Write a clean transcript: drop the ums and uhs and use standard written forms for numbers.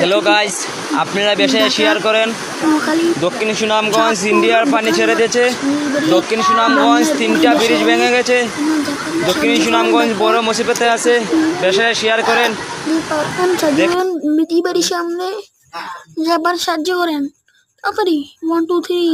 Hello guys, আপনারা বেশি share করেন। দক্ষিণ সুনামগঞ্জ ইন্ডিয়ার পানি ছেড়ে দিয়েছে। দক্ষিণ সুনামগঞ্জ 3টা ব্রিজ ভেঙে গেছে। দক্ষিণ সুনামগঞ্জ বড় মুসিবতে আছে। বেশি শেয়ার করেন। বাড়ির সামনে যাবার সাহায্য করেন তাড়াতাড়ি 1 2 3